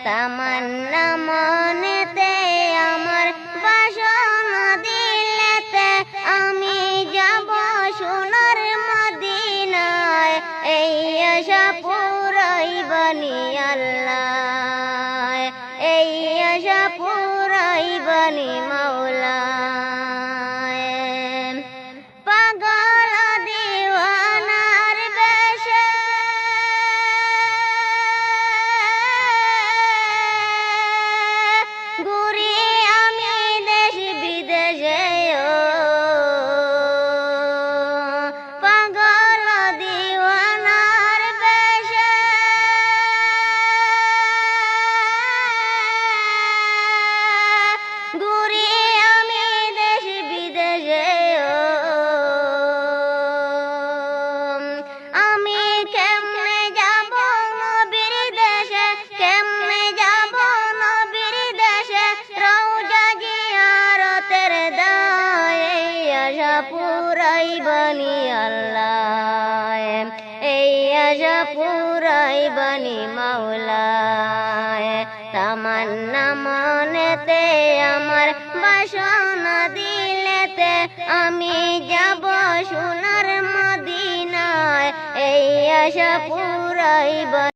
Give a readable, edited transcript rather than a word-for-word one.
তামান্না মনেতে আমার বাসনা দিলেতে আমি যাব সোনার মদিনায় এই আশা পুরাইবানি আল্লাহ এই আশা পুরাইবানি মাওলা পাগল দিওয়ানার বেশে ঘুরি আমি দেশ বিদেশে পাগল দিওয়ানার বেশে ঘুরি আমি দেশ বিদেশে আমি কেমনে যাব নবীর দেশে কেমনে যাব নবীর দেশে রওজা জিয়ারতের দায় এই আশা পুরাইবানি আল্লাহ এই আশা পুরাইবানি মাওলা তামান্না মনেতে আমার বাসনা দিলেতে আমি যাব সোনার মদিনায় এই আশা পুরাইবানি